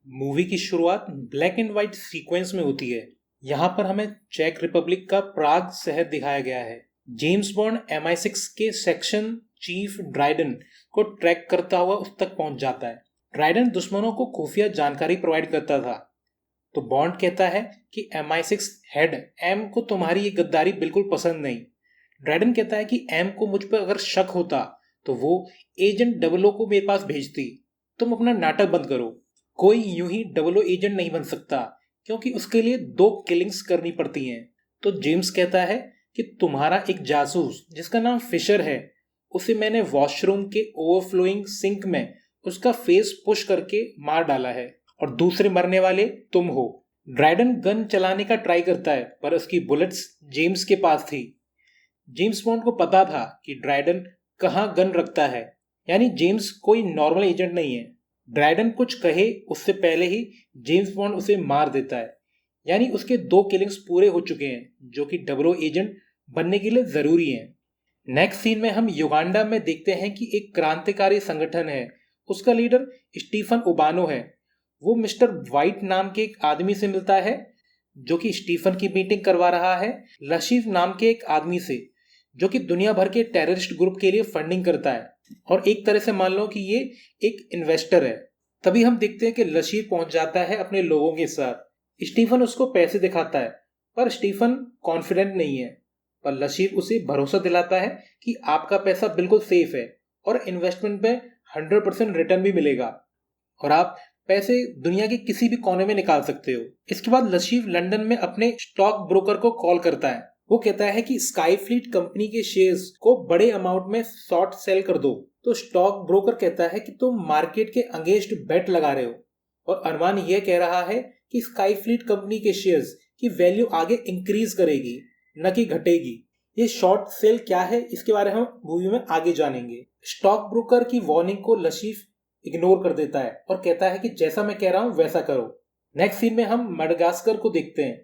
Movie की शुरुआत black and white sequence में होती है। यहाँ पर हमें चेक रिपब्लिक का प्राग शहर दिखाया गया है। जेम्स बॉन्ड MI6 के सेक्शन चीफ ड्राइडन को ट्रैक करता हुआ उस तक पहुंच जाता है। ड्राइडन दुश्मनों को खुफिया जानकारी प्रोवाइड करता था। तो बॉन्ड कहता है कि MI6 हेड एम को तुम्हारी ये गद्दारी बिल्कुल पसंद नहीं। ड्राइडन कहता है कि एम को मुझ पर अगर शक होता तो वो एजेंट 00 को मेरे पास भेजती। तुम अपना नाटक बंद करो। कोई यूं ही 00 एजेंट नहीं बन सकता, क्योंकि उसके लिए 2 किलिंग्स करनी पड़ती हैं। तो जेम्स कहता है कि तुम्हारा एक जासूस जिसका नाम फिशर है, उसे मैंने वॉशरूम के ओवरफ्लोइंग सिंक में उसका फेस पुश करके मार डाला है और दूसरे मरने वाले तुम हो। ड्राइडन गन चलाने का ट्राई करता है, पर उसकी बुलेट्स जेम्स के पास थी। जेम्स बॉन्ड को पता था कि ड्राइडन कहाँ गन रखता है, यानी जेम्स कोई नॉर्मल एजेंट नहीं है। ड्राइडन कुछ कहे उससे पहले ही जेम्स बॉन्ड उसे मार देता है, यानी उसके 2 किलिंग्स पूरे हो चुके हैं, जो कि 00 एजेंट बनने के लिए जरूरी हैं। नेक्स्ट सीन में हम युगांडा में देखते हैं कि एक क्रांतिकारी संगठन है, उसका लीडर स्टीफन उबानो है। वो मिस्टर वाइट नाम के एक आदमी से मिलता है, जो कि स्टीफन की मीटिंग करवा रहा है लशीफ नाम के एक आदमी से, जो कि दुनिया भर के टेररिस्ट ग्रुप के लिए फंडिंग करता है और एक तरह से मान लो कि ये एक इन्वेस्टर है। तभी हम देखते हैं कि लशीफ पहुंच जाता है अपने लोगों के साथ। स्टीफन उसको पैसे दिखाता है, पर स्टीफन कॉन्फिडेंट नहीं है। पर लशीफ उसे भरोसा दिलाता है कि आपका पैसा बिल्कुल सेफ है और इन्वेस्टमेंट पे 100% रिटर्न भी मिलेगा और आप पैसे दुनिया के किसी भी कोने में निकाल सकते हो। इसके बाद लशीफ लंदन में अपने स्टॉक ब्रोकर को कॉल करता है। वो कहता है कि स्काई फ्लीट कंपनी के शेयर्स को बड़े अमाउंट में शॉर्ट सेल कर दो। तो स्टॉक ब्रोकर कहता है कि तुम मार्केट के अगेंस्ट बेट लगा रहे हो, और अरमान यह कह रहा है कि स्काई फ्लीट कंपनी के शेयर्स की वैल्यू आगे इंक्रीज करेगी, न कि घटेगी। ये शॉर्ट सेल क्या है, इसके बारे में हम मूवी में आगे जानेंगे। स्टॉक ब्रोकर की वार्निंग को लशीफ इग्नोर कर देता है और कहता है कि जैसा मैं कह रहा हूं वैसा करो। नेक्स्ट सीन में हम मडागास्कर को देखते हैं।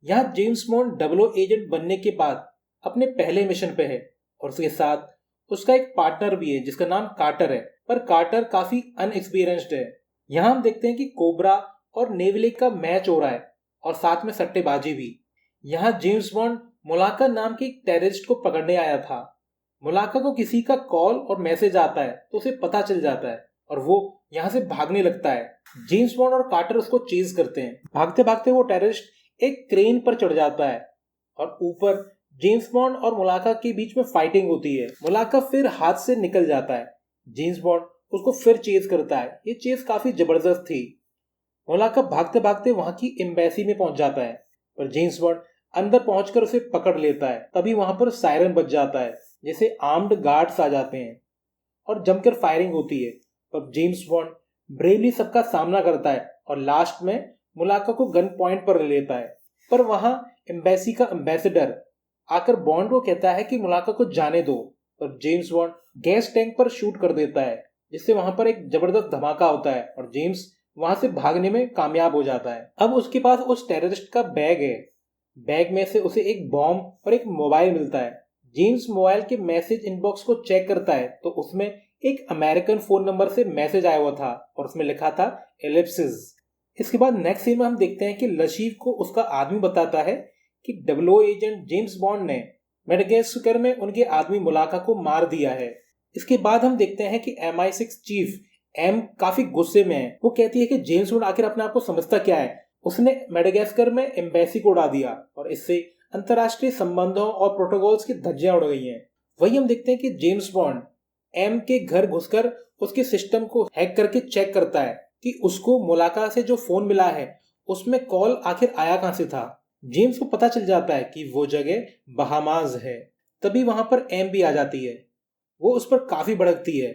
यहाँ जेम्स बॉन्ड 00 एजेंट बनने के बाद अपने पहले मिशन पे है और उसके साथ उसका एक पार्टनर भी है जिसका नाम कार्टर है, पर कार्टर काफी अनएक्सपीरियंस्ड है। यहाँ हम देखते हैं कि कोबरा और नेवलेक का मैच हो रहा है और साथ में सट्टेबाजी भी। यहाँ जेम्स बॉन्ड मुलाका नाम के एक टेररिस्ट को पकड़ने आया था। मुलाका को किसी का कॉल और मैसेज आता है तो उसे पता चल जाता है और वो यहाँ से भागने लगता है। जेम्स बॉन्ड और कार्टर उसको चेज करते हैं। भागते भागते वो टेररिस्ट एक क्रेन पर चढ़ जाता है और ऊपर जेम्स बॉन्ड और मुलाका के बीच में फाइटिंग होती है। मुलाका फिर हाथ से निकल जाता है। जेम्स बॉन्ड उसको फिर चेज करता है। ये चेज काफी जबरदस्त थी। मुलाका भागते भागते वहां की एम्बेसी में पहुंच जाता है, पर जेम्स बॉन्ड अंदर पहुंचकर उसे पकड़ लेता है। तभी वहां पर सायरन बज जाता है, जैसे आर्म्ड गार्ड्स आ जाते हैं और जमकर फायरिंग होती है। पर जेम्स बॉन्ड ब्रेवली सबका सामना करता है और लास्ट में मुलाका को गन पॉइंट पर ले लेता है। पर वहां एम्बेसी का एम्बेसडर आकर बॉन्ड को कहता है कि मुलाका को जाने दो, पर जेम्स बॉन्ड गैस टैंक पर शूट कर देता है, जिससे वहां पर एक जबरदस्त धमाका होता है और जेम्स वहां से भागने में कामयाब हो जाता है। अब उसके पास उस टेररिस्ट का बैग है। बैग में से उसे एक बॉम्ब और एक मोबाइल मिलता है। जेम्स मोबाइल के मैसेज इनबॉक्स को चेक करता है तो उसमें एक अमेरिकन फोन नंबर से मैसेज आया हुआ था और उसमें लिखा था एलिप्सिस। इसके बाद नेक्स्ट सीन में हम देखते हैं कि लशीफ को उसका आदमी बताता है कि 00 एजेंट जेम्स बॉन्ड ने मेडागास्कर में उनके आदमी मुलाका को मार दिया है। इसके बाद हम देखते हैं कि MI6 चीफ एम काफी गुस्से में है। वो कहती है कि जेम्स बॉन्ड आखिर अपने आप को समझता क्या है, उसने मेडागास्कर में एम्बेसी को उड़ा दिया और इससे अंतर्राष्ट्रीय संबंधों और प्रोटोकॉल्स की धज्जियां उड़ गई हैं। वही हम देखते हैं कि जेम्स बॉन्ड एम के घर घुसकर उसके सिस्टम को हैक करके चेक करता है कि उसको मुलाका से जो फोन मिला है उसमें कॉल आखिर आया कहां से था। जेम्स को पता चल जाता है कि वो जगह बहामाज है। तभी वहां पर एम भी आ जाती है। वो उस पर काफी भड़कती है।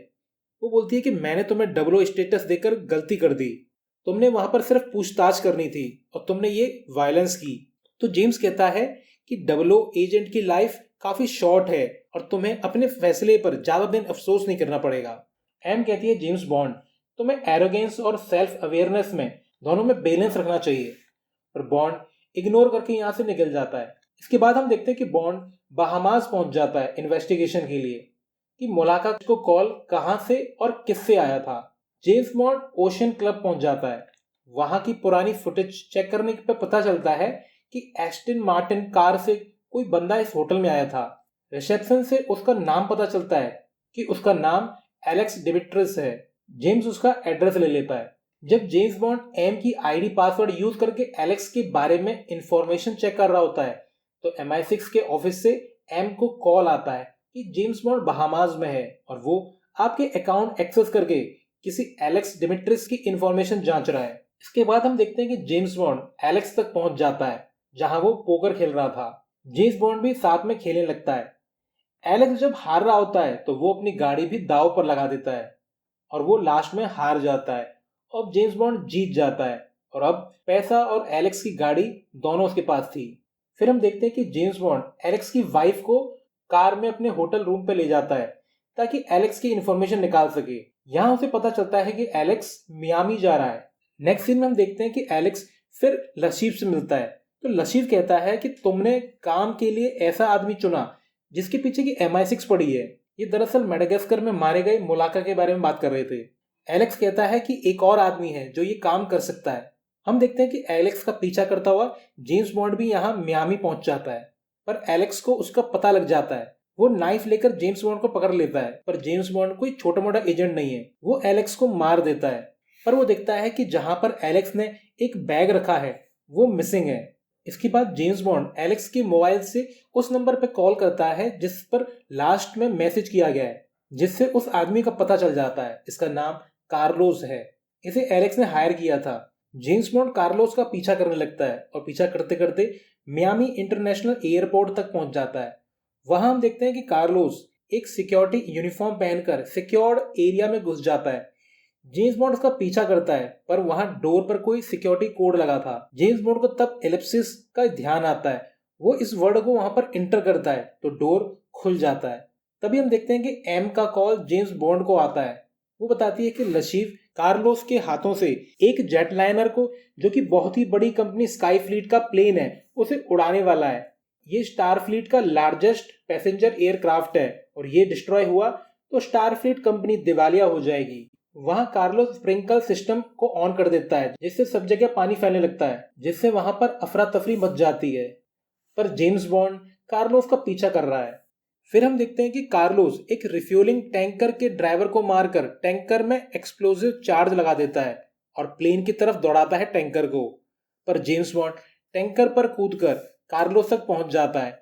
वो बोलती है कि मैंने तुम्हें 00 स्टेटस देकर गलती कर दी। तुमने वहां पर सिर्फ पूछताछ करनी थी और तुमने ये वायलेंस की। तो जेम्स कहता है कि 00 एजेंट की लाइफ काफी शॉर्ट है और तुम्हें अपने फैसले पर ज्यादा दिन अफसोस नहीं करना पड़ेगा। एम कहती है जेम्स बॉन्ड, तुम्हें एरोगेंस और सेल्फ अवेयरनेस में दोनों में बैलेंस रखना चाहिए। पर बॉन्ड इग्नोर करके यहाँ से निकल जाता है। इसके बाद हम देखते हैं कि बॉन्ड बहामास पहुंच जाता है इन्वेस्टिगेशन के लिए कि मुलाका को कॉल कहां से और किससे आया था। जेम्स बॉन्ड ओशन क्लब पहुंच जाता है। वहां की पुरानी फुटेज चेक करने पे पता चलता है कि एस्टन मार्टिन कार से कोई बंदा इस होटल में आया था। रिसेप्शन से उसका नाम पता चलता है कि उसका नाम एलेक्स डिमिट्रिस है। जेम्स उसका एड्रेस ले लेता है। जब जेम्स बॉन्ड एम की आईडी पासवर्ड यूज करके एलेक्स के बारे में इंफॉर्मेशन चेक कर रहा होता है तो MI6 के ऑफिस से एम को कॉल आता है कि जेम्स बॉन्ड बहामास में है और वो आपके अकाउंट एक्सेस करके किसी एलेक्स डिमिट्रिस की इंफॉर्मेशन जांच रहा है। इसके बाद हम देखते हैं कि जेम्स बॉन्ड एलेक्स तक पहुंच जाता है जहां वो पोकर खेल रहा था। जेम्स बॉन्ड भी साथ में खेलने लगता है। एलेक्स जब हार रहा होता है तो वो अपनी गाड़ी भी दांव पर लगा देता है और वो लास्ट में हार जाता है और जेम्स बॉन्ड जीत जाता है और अब पैसा और एलेक्स की गाड़ी दोनों उसके पास थी। फिर हम देखते हैं कि जेम्स बॉन्ड एलेक्स की वाइफ को कार में अपने होटल रूम पे ले जाता है ताकि एलेक्स की इंफॉर्मेशन निकाल सके। यहाँ उसे पता चलता है कि एलेक्स मियामी जा रहा है। नेक्स्ट सीन में हम देखते हैं कि एलेक्स फिर लशीफ से मिलता है तो लशीफ कहता है कि तुमने काम के लिए ऐसा आदमी चुना जिसके पीछे की MI6 पड़ी है। ये दरअसल मेडागास्कर में मारे गए मुलाका के बारे में बात कर रहे थे। एलेक्स कहता है कि एक और आदमी है जो ये काम कर सकता है। हम देखते हैं कि एलेक्स का पीछा करता हुआ जेम्स बॉन्ड भी यहाँ मियामी पहुंच जाता है पर एलेक्स को उसका पता लग जाता है। वो नाइफ लेकर जेम्स बॉन्ड को पकड़ लेता है पर जेम्स बॉन्ड कोई छोटा मोटा एजेंट नहीं है। वो एलेक्स को मार देता है पर वो देखता है कि जहां पर एलेक्स ने एक बैग रखा है वो मिसिंग है। इसके बाद जेम्स बॉन्ड एलेक्स के मोबाइल से उस नंबर पर कॉल करता है जिस पर लास्ट में मैसेज किया गया है जिससे उस आदमी का पता चल जाता है। इसका नाम कार्लोस है। इसे एलेक्स ने हायर किया था। जेम्स बॉन्ड कार्लोस का पीछा करने लगता है और पीछा करते करते मियामी इंटरनेशनल एयरपोर्ट तक पहुंच जाता है। वहां हम देखते हैं कि कार्लोस एक सिक्योरिटी यूनिफॉर्म पहनकर सिक्योर्ड एरिया में घुस जाता है। जेम्स बॉन्ड उसका पीछा करता है पर वहां डोर पर कोई सिक्योरिटी कोड लगा था। जेम्स बॉन्ड को तब एलिप्सिस का ध्यान आता है। वो इस वर्ड को वहां पर इंटर करता है तो डोर खुल जाता है। तभी हम देखते हैं कि एम का कॉल जेम्स बॉन्ड को आता है। वो बताती है कि लशीफ कार्लोस के हाथों से एक जेटलाइनर को जो कि बहुत ही बड़ी कंपनी स्काई फ्लीट का प्लेन है उसे उड़ाने वाला है। ये स्टार फ्लीट का लार्जेस्ट पैसेंजर एयरक्राफ्ट है और ये डिस्ट्रॉय हुआ तो स्टार फ्लीट कंपनी दिवालिया हो जाएगी। वहां कार्लोस स्प्रिंकल सिस्टम को ऑन कर देता है जिससे सब जगह पानी फैलने लगता है जिससे वहां पर अफरा तफरी मच जाती है। पर जेम्स बॉन्ड कार्लोस का पीछा कर रहा है। फिर हम देखते हैं कि कार्लोस एक रिफ्यूलिंग टैंकर के ड्राइवर को मारकर टैंकर में एक्सप्लोसिव चार्ज लगा देता है और प्लेन की तरफ दौड़ाता है टैंकर को। पर जेम्स बॉन्ड टैंकर पर कूदकर कार्लोस तक पहुंच जाता है।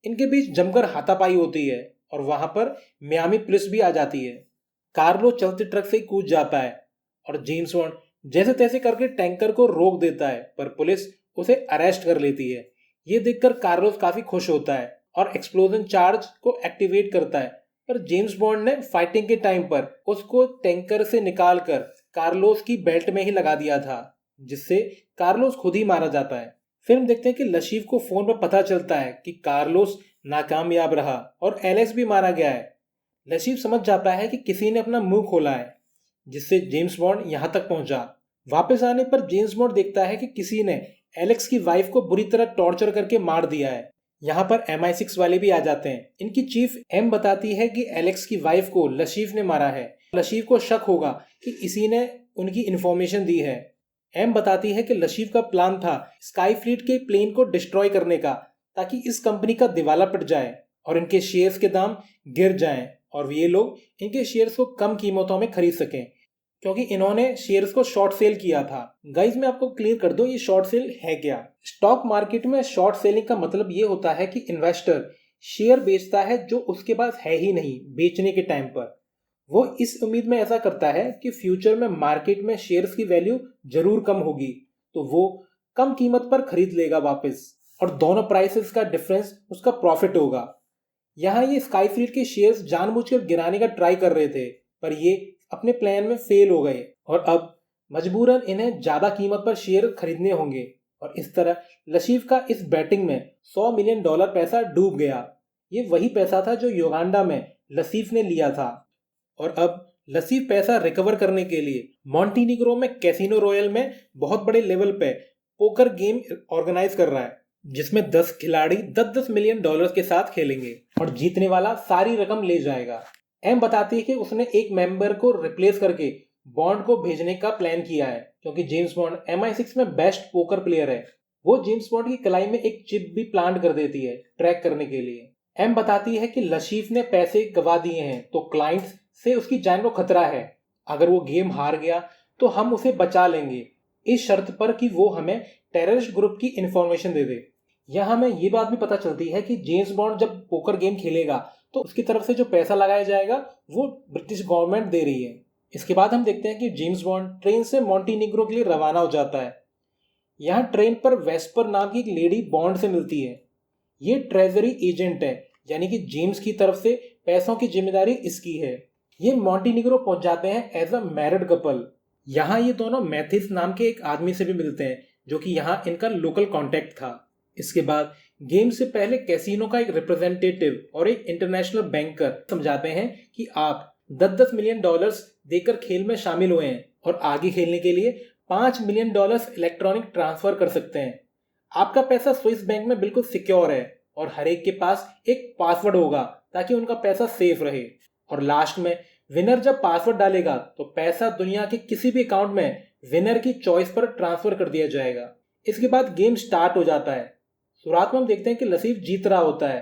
इनके बीच जमकर हाथापाई होती है और वहां पर मियामी पुलिस भी आ जाती है। कार्लोस चलते ट्रक से कूद जाता है और जेम्स बॉन्ड जैसे तैसे करके टैंकर को रोक देता है पर पुलिस उसे अरेस्ट कर लेती है। ये देखकर कार्लोस काफी खुश होता है और एक्सप्लोजन चार्ज को एक्टिवेट करता है पर जेम्स बॉन्ड ने फाइटिंग के टाइम पर उसको टैंकर से निकालकर कार्लोस की बेल्ट में ही लगा दिया था जिससे कार्लोस खुद ही मारा जाता है। फिर हम देखते हैं कि लशीफ को फोन पर पता चलता है कि कार्लोस नाकामयाब रहा और एलेक्स भी मारा गया है। लशीफ समझ जाता है कि किसी ने अपना मुंह खोला है जिससे जेम्स बॉन्ड यहाँ तक पहुंचा। वापस आने पर जेम्स बॉन्ड देखता है कि किसी ने एलेक्स की वाइफ को बुरी तरह टॉर्चर करके मार दिया है। यहाँ पर MI6 वाले भी आ जाते हैं। इनकी चीफ एम बताती है कि एलेक्स की वाइफ को लशीफ ने मारा है। लशीफ को शक होगा कि इसी ने उनकी इंफॉर्मेशन दी है। एम बताती है कि लशीफ का प्लान था स्काई फ्लीट के प्लेन को डिस्ट्रॉय करने का ताकि इस कंपनी का दिवाला पिट जाए और इनके शेयर्स के दाम गिर जाएं और ये लोग इनके शेयर्स को कम कीमतों में खरीद सकें क्योंकि इन्होंने शेयर्स को शॉर्ट सेल किया था। गाइज मैं आपको क्लियर कर दूं ये शॉर्ट सेल है क्या। स्टॉक मार्केट में शॉर्ट सेलिंग का मतलब ये होता है कि इन्वेस्टर शेयर बेचता है जो उसके पास है ही नहीं बेचने के टाइम पर। वो इस उम्मीद में ऐसा करता है कि फ्यूचर में मार्केट में शेयर्स की वैल्यू जरूर कम होगी तो वो कम कीमत पर खरीद लेगा वापस और दोनों प्राइसेस का डिफरेंस उसका प्रॉफिट होगा। यहाँ ये स्काई फ्लीट के शेयर्स जानबूझकर गिराने का ट्राई कर रहे थे पर ये अपने प्लान में फेल हो गए और अब मजबूरन इन्हें ज्यादा कीमत पर शेयर खरीदने होंगे और इस तरह लशीफ का इस बैटिंग में $100 मिलियन पैसा डूब गया। ये वही पैसा था जो युगांडा में लसीफ ने लिया था और अब लसीफ पैसा रिकवर करने के लिए मॉन्टीनिग्रो में कैसीनो रॉयल में बहुत बड़े लेवल पे पोकर गेम ऑर्गेनाइज कर रहा है जिसमें 10 खिलाड़ी 10-10 मिलियन डॉलर्स के साथ खेलेंगे और जीतने वाला सारी रकम ले जाएगा। एम बताती है कि उसने एक मेंबर को रिप्लेस करके बॉन्ड को भेजने का प्लान किया है, क्योंकि जेम्स बॉन्ड MI6 में बेस्ट पोकर प्लेयर है। वो जेम्स बॉन्ड की कलाई में एक चिप भी प्लांट कर देती है ट्रैक करने के लिए। एम बताती है कि लशीफ ने पैसे गवा दिए हैं, तो क्लाइंट्स से उसकी जान को खतरा है। अगर वो गेम हार गया तो हम उसे बचा लेंगे, इस शर्त पर कि वो हमें टेररिस्ट ग्रुप की इंफॉर्मेशन दे दे। यहाँ हमें ये बात भी पता चलती है कि जेम्स बॉन्ड जब पोकर गेम खेलेगा तो उसकी तरफ से जो पैसा लगाया जाएगा वो ब्रिटिश गवर्नमेंट दे रही है। इसके बाद हम देखते हैं कि जेम्स बॉन्ड ट्रेन से मॉन्टीनिग्रो के लिए रवाना हो जाता है। यहाँ ट्रेन पर वेस्पर नाम की एक लेडी बॉन्ड से मिलती है। ये ट्रेजरी एजेंट है, यानी कि जेम्स की तरफ से पैसों की जिम्मेदारी इसकी है। ये मॉन्टीनिग्रो पहुंच जाते हैं एज अ मैरिड कपल। यहाँ ये दोनों मैथिस नाम के एक आदमी से भी मिलते हैं, जो कि यहाँ इनका लोकल कॉन्टैक्ट था। इसके बाद गेम से पहले कैसीनो का एक रिप्रेजेंटेटिव और एक इंटरनेशनल बैंकर समझाते हैं कि आप 10-10 मिलियन डॉलर्स देकर खेल में शामिल हुए हैं और आगे खेलने के लिए 5 मिलियन डॉलर्स इलेक्ट्रॉनिक ट्रांसफर कर सकते हैं। आपका पैसा स्विस बैंक में बिल्कुल सिक्योर है और हर एक के पास एक पासवर्ड होगा ताकि उनका पैसा सेफ रहे। और लास्ट में विनर जब पासवर्ड डालेगा तो पैसा दुनिया के किसी भी अकाउंट में विनर की चॉइस पर ट्रांसफर कर दिया जाएगा। इसके बाद गेम स्टार्ट हो जाता है। शुरुआत में हम देखते हैं कि लसीफ जीत रहा होता है।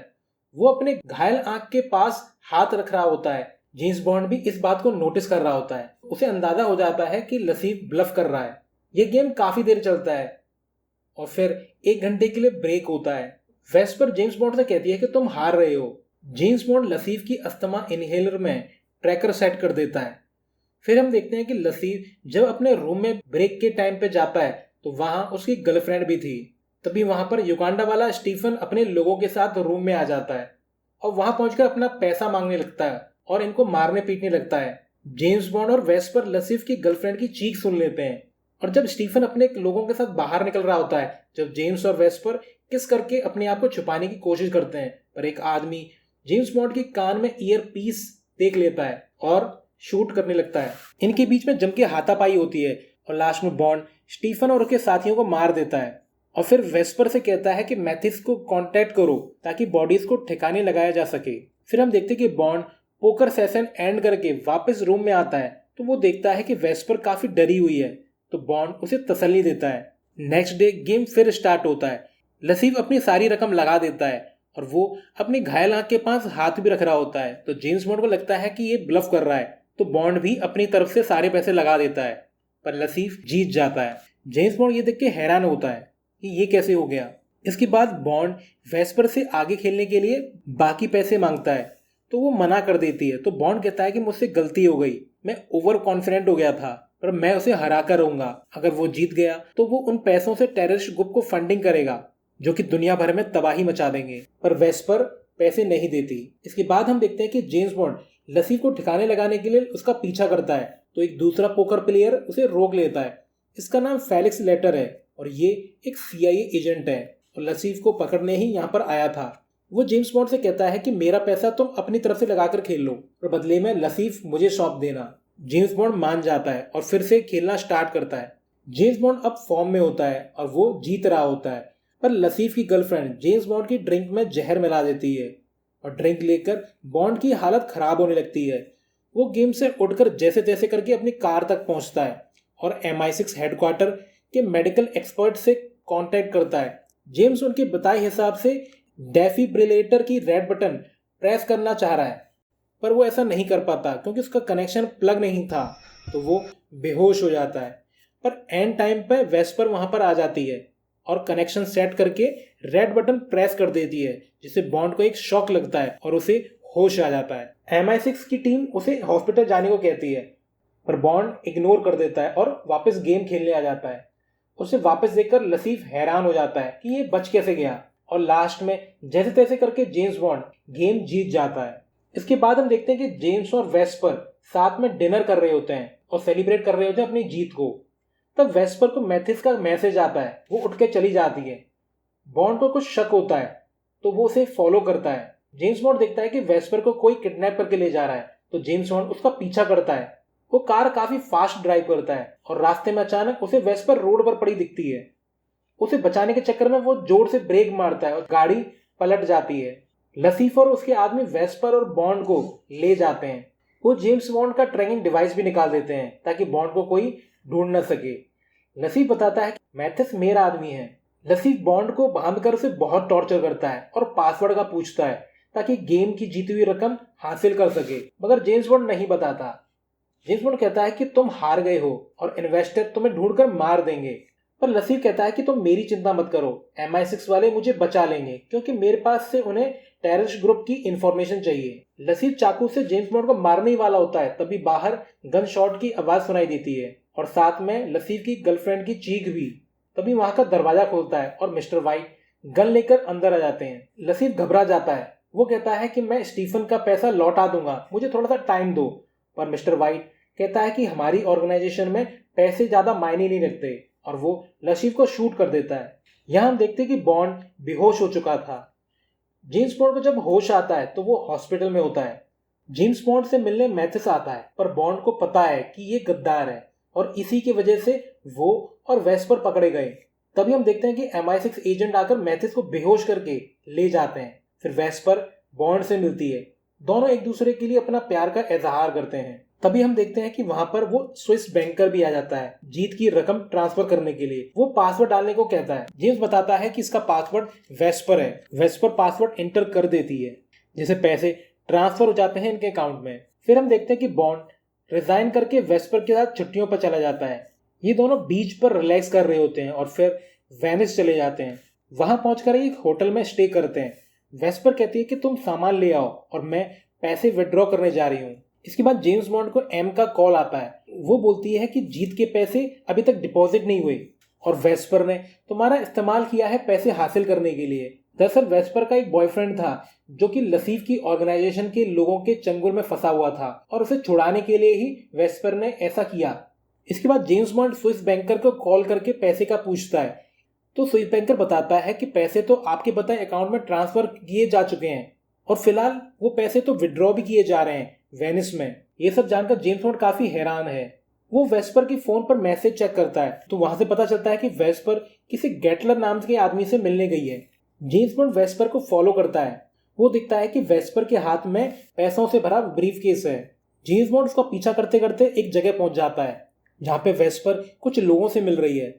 वो अपने घायल आंख के पास हाथ रख रहा होता है। जेम्स बॉन्ड भी इस बात को नोटिस कर रहा होता है। उसे अंदाजा हो जाता है कि लसीफ ब्लफ कर रहा है। ये गेम काफी देर चलता है और फिर 1 घंटे के लिए ब्रेक होता है। वेस्पर जेम्स बॉन्ड से कहती है कि तुम हार रहे हो। जेम्स बॉन्ड लसीफ की अस्थमा इनहेलर में ट्रैकर सेट कर देता है। फिर हम देखते हैं कि लसीफ जब अपने रूम में ब्रेक के टाइम पे जाता है तो वहां उसकी गर्लफ्रेंड भी थी। तभी वहां पर युगांडा वाला स्टीफन अपने लोगों के साथ रूम में आ जाता है और वहां पहुंचकर अपना पैसा मांगने लगता है और इनको मारने पीटने लगता है। जेम्स बॉन्ड और वेस्पर लसीफ की गर्लफ्रेंड की चीख सुन लेते हैं और जब स्टीफन अपने लोगों के साथ बाहर निकल रहा होता है, जब जेम्स और वेस्पर किस करके अपने आप को छुपाने की कोशिश करते हैं, पर एक आदमी जेम्स बॉन्ड की कान में ईयर पीस देख लेता है और शूट करने लगता है। इनके बीच में जम के हाथापाई होती है और लास्ट में बॉन्ड स्टीफन और उसके साथियों को मार देता है और फिर वेस्पर से कहता है कि मैथिस को कांटेक्ट करो ताकि बॉडीज को ठिकाने लगाया जा सके। फिर हम देखते हैं कि बॉन्ड पोकर सेशन एंड करके वापस रूम में आता है तो वो देखता है कि वेस्पर काफी डरी हुई है, तो बॉन्ड उसे तसल्ली देता है। नेक्स्ट डे गेम फिर स्टार्ट होता है। लसीफ अपनी सारी रकम लगा देता है और वो अपनी घायल आंख के पास हाथ भी रख रहा होता है, तो जेम्स बॉन्ड को लगता है कि ये ब्लफ कर रहा है, तो बॉन्ड भी अपनी तरफ से सारे पैसे लगा देता है, पर लसीफ जीत जाता है। जेम्स बॉन्ड ये देख के हैरान होता है कि ये कैसे हो गया। इसके बाद बॉन्ड वेस्पर से आगे खेलने के लिए बाकी पैसे मांगता है तो वो मना कर देती है। तो बॉन्ड कहता है कि मुझसे गलती हो गई, मैं ओवर कॉन्फिडेंट हो गया था, पर मैं उसे हरा कर रहूंगा। अगर वो जीत गया तो वो उन पैसों से टेररिस्ट ग्रुप को फंडिंग करेगा जो कि दुनिया भर में तबाही मचा देंगे, पर वेस्पर पैसे नहीं देती। इसके बाद हम देखते हैं कि जेम्स बॉन्ड लसीफ को ठिकाने लगाने के लिए उसका पीछा करता है तो एक दूसरा पोकर प्लेयर उसे रोक लेता है। इसका नाम फेलिक्स लेटर है और ये एक CIA एजेंट है और लसीफ को पकड़ने ही यहाँ पर आया था। वो जेम्स बॉन्ड से कहता है कि मेरा पैसा तुम अपनी तरफ से लगाकर खेल लो और बदले में लसीफ मुझे सौंप देना। जेम्स बॉन्ड मान जाता है और फिर से खेलना स्टार्ट करता है। जेम्स बॉन्ड अब फॉर्म में होता है और वो जीत रहा होता है, पर लसीफ की गर्लफ्रेंड जेम्स बॉन्ड की ड्रिंक में जहर मिला देती है और ड्रिंक लेकर बॉन्ड की हालत खराब होने लगती है। वो गेम से उठकर जैसे तैसे करके अपनी कार तक पहुंचता है और MI6 हेडक्वार्टर के मेडिकल एक्सपर्ट से कांटेक्ट करता है। जेम्स उनके बताए हिसाब से डेफिब्रिलेटर की रेड बटन प्रेस करना चाह रहा है, पर वो ऐसा नहीं कर पाता क्योंकि उसका कनेक्शन प्लग नहीं था, तो वो बेहोश हो जाता है। पर एंड टाइम पे वेस्पर वहां पर आ जाती है और कनेक्शन सेट करके रेड बटन प्रेस कर देती है, जिससे बॉन्ड को एक शॉक लगता है और उसे होश आ जाता है। MI6 की टीम उसे हॉस्पिटल जाने को कहती है, पर बॉन्ड इग्नोर कर देता है और वापस गेम खेलने आ जाता है। उसे वापस देखकर लसीफ हैरान हो जाता है कि ये बच कैसे गया और लास्ट में जैसे तैसे करके जेम्स बॉन्ड गेम जीत जाता है। इसके बाद हम देखते हैं कि जेम्स और वेस्पर साथ में डिनर कर रहे होते हैं और सेलिब्रेट कर रहे होते हैं अपनी जीत को। तब वेस्पर को मैथिस का मैसेज आता है, वो उठ के चली जाती है। बॉन्ड को कुछ शक होता है तो वो उसे फॉलो करता है। जेम्स बॉन्ड देखता है कि वेस्पर को कोई किडनैप करके ले जा रहा है, तो जेम्स बॉन्ड उसका पीछा करता है। वो कार काफी फास्ट ड्राइव करता है और रास्ते में अचानक उसे वेस्पर रोड पर पड़ी दिखती है। उसे बचाने के चक्कर में वो जोर से ब्रेक मारता है और गाड़ी पलट जाती है। लसीफ और उसके आदमी वेस्पर और बॉन्ड को ले जाते हैं। वो जेम्स बॉन्ड का ट्रैकिंग डिवाइस भी निकाल देते हैं ताकि बॉन्ड को कोई ढूंढ न सके। लसीफ बताता है कि मैथिस मेरा आदमी है। लसीफ बॉन्ड को बांधकर उसे बहुत टॉर्चर करता है और पासवर्ड का पूछता है ताकि गेम की जीती हुई रकम हासिल कर सके, मगर जेम्स बॉन्ड नहीं बताता। जेम्स बॉन्ड कहता है कि तुम हार गए हो और इन्वेस्टर तुम्हें ढूंढकर मार देंगे, पर लसीफ कहता है कि तुम मेरी चिंता मत करो, MI6 वाले मुझे बचा लेंगे क्योंकि मेरे पास से उन्हें टेररिस्ट ग्रुप की इंफॉर्मेशन चाहिए। लसीफ चाकू से जेम्स बॉन्ड को मारने ही वाला होता है, तभी बाहर गन शॉट की आवाज सुनाई देती है और साथ में लसीफ की गर्लफ्रेंड की चीख भी। तभी वहां का दरवाजा खुलता है और मिस्टर वाइट गन लेकर अंदर आ जाते हैं। लसीफ घबरा जाता है। वो कहता है कि मैं स्टीफन का पैसा लौटा दूंगा, मुझे थोड़ा सा टाइम दो। पर मिस्टर वाइट कहता है कि हमारी ऑर्गेनाइजेशन में पैसे ज्यादा मायने नहीं रखते और वो लसीफ को शूट कर देता है। यहाँ हम देखते हैं कि बॉन्ड बेहोश हो चुका था। जेम्स बॉन्ड को जब होश आता है तो वो हॉस्पिटल में होता है। जेम्स बॉन्ड से मिलने मैथिस आता है, पर बॉन्ड को पता है कि ये गद्दार है और इसी की वजह से वो और वेस्पर पकड़े गए। तभी हम देखते हैं कि MI6 एजेंट आकर मैथिस को बेहोश करके ले जाते हैं। फिर वेस्पर बॉन्ड से मिलती है। दोनों एक दूसरे के लिए अपना प्यार का इजहार करते हैं। तभी हम देखते हैं कि वहां पर वो स्विस बैंकर भी आ जाता है जीत की रकम ट्रांसफर करने के लिए। वो पासवर्ड डालने को कहता है। जेम्स बताता है कि इसका पासवर्ड वेस्पर है। वेस्पर पासवर्ड एंटर कर देती है, जिससे पैसे ट्रांसफर हो जाते हैं इनके अकाउंट में। फिर हम देखते हैं कि बॉन्ड रिजाइन करके वेस्पर के साथ छुट्टियों पर चला जाता है। ये दोनों बीच पर रिलैक्स कर रहे होते हैं और फिर वेनिस चले जाते हैं। वहां पहुंचकर एक होटल में स्टे करते हैं। वेस्पर कहती है कि तुम सामान ले आओ और मैं पैसे विड्रॉ करने जा रही हूँ। इसके बाद जेम्स बॉन्ड को एम का कॉल आता है। वो बोलती है कि जीत के पैसे अभी तक डिपॉजिट नहीं हुए और वेस्पर ने तुम्हारा इस्तेमाल किया है पैसे हासिल करने के लिए। दरअसल वेस्पर का एक बॉयफ्रेंड था जो कि लसीफ की ऑर्गेनाइजेशन के लोगों के चंगुल में फंसा हुआ था और उसे छुड़ाने के लिए ही वेस्पर ने ऐसा किया। इसके बाद जेम्स बॉन्ड स्विस बैंकर को कॉल करके पैसे का पूछता है, तो स्विस बैंकर बताता है कि पैसे तो आपके बताए अकाउंट में ट्रांसफर किए जा चुके हैं और फिलहाल वो पैसे तो विड्रॉ भी किए जा रहे हैं वेनिस में। ये सब जानकर जेम्स बॉन्ड काफी हैरान है। वो वेस्पर की फोन पर मैसेज चेक करता है तो वहां से पता चलता है कि वेस्पर किसी गेटलर नाम के आदमी से मिलने गई है। जेम्स बॉन्ड वेस्पर को फॉलो करता है। वो दिखता है कि वेस्पर के हाथ में पैसों से भरा ब्रीफ केस है। जेम्स बॉन्ड उसका पीछा करते करते एक जगह पहुंच जाता है जहाँ पे वेस्पर कुछ लोगों से मिल रही है।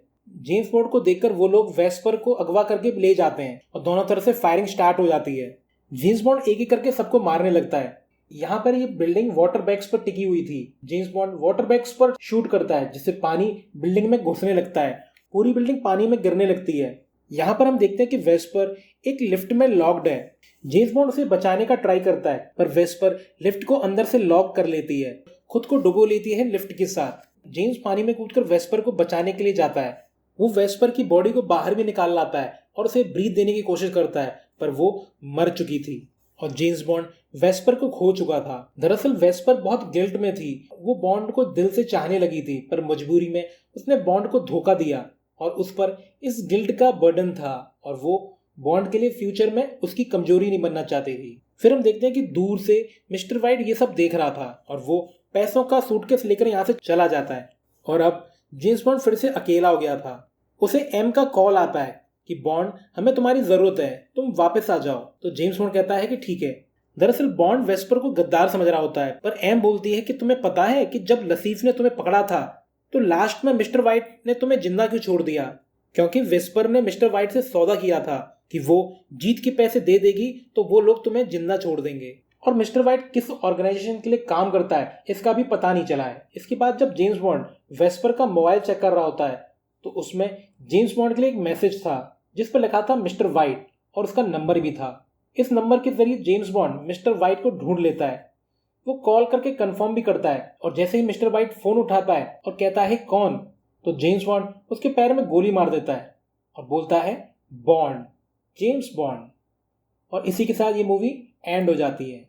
जेम्स बॉन्ड को देखकर वो लोग वेस्पर को अगवा करके ले जाते हैं और दोनों तरफ से फायरिंग स्टार्ट हो जाती है। जेम्स बॉन्ड एक एक करके सबको मारने लगता है। यहाँ पर ये बिल्डिंग वाटर बैग्स पर टिकी हुई थी। जेम्स बॉन्ड वाटर बैग्स पर शूट करता है जिससे पानी बिल्डिंग में घुसने लगता है। पूरी बिल्डिंग पानी में गिरने लगती है। यहाँ पर हम देखते हैं कि वेस्पर एक लिफ्ट में लॉक्ड है। जेम्स बॉन्ड उसे बचाने का ट्राई करता है, पर वेस्पर लिफ्ट को अंदर से लॉक कर लेती है, खुद को डुबो लेती है लिफ्ट के साथ। जेम्स पानी में कूदकर वेस्पर को बचाने के लिए जाता है। वो वेस्पर की बॉडी को बाहर भी निकाल लाता है और उसे ब्रीथ देने की कोशिश करता है, पर वो मर चुकी थी और जेम्स बॉन्ड वेस्पर को खो चुका था। दरअसल वेस्पर बहुत गिल्ट में थी। वो बॉन्ड को दिल से चाहने लगी थी, पर मजबूरी में उसने बॉन्ड को धोखा दिया और उस पर इस गिल्ट का बर्डन था और वो बॉन्ड के लिए फ्यूचर में उसकी कमजोरी नहीं बनना चाहती थी। फिर हम देखते हैं कि दूर से मिस्टर वाइट ये सब देख रहा था और वो पैसों का सूटकेस लेकर यहाँ से चला जाता है और अब जेम्स बॉन्ड फिर से अकेला हो गया था। उसे एम का कॉल आता है कि बॉन्ड हमें तुम्हारी जरूरत है, तुम वापस आ जाओ। तो जेम्स बॉन्ड कहता है कि ठीक है। दरअसल बॉन्ड वेस्पर को गद्दार समझ रहा होता है, पर एम बोलती है कि तुम्हें पता है कि जब लसीफ ने तुम्हें पकड़ा था तो लास्ट में मिस्टर वाइट ने तुम्हें जिंदा क्यों छोड़ दिया? क्योंकि वेस्पर ने मिस्टर वाइट से सौदा किया था कि वो जीत के पैसे दे देगी तो वो लोग तुम्हें जिंदा छोड़ देंगे। और मिस्टर वाइट किस ऑर्गेनाइजेशन के लिए काम करता है इसका भी पता नहीं चला है। इसके बाद जब जेम्स बॉन्ड वेस्पर का मोबाइल चेक कर रहा होता है तो उसमें जेम्स बॉन्ड के लिए एक मैसेज था जिस पर लिखा था मिस्टर वाइट और उसका नंबर भी था। इस नंबर के जरिए जेम्स बॉन्ड मिस्टर वाइट को ढूंढ लेता है। वो कॉल करके कंफर्म भी करता है और जैसे ही मिस्टर वाइट फोन उठाता है और कहता है कौन, तो जेम्स बॉन्ड उसके पैर में गोली मार देता है और बोलता है बॉन्ड, जेम्स बॉन्ड। और इसी के साथ ये मूवी एंड हो जाती है।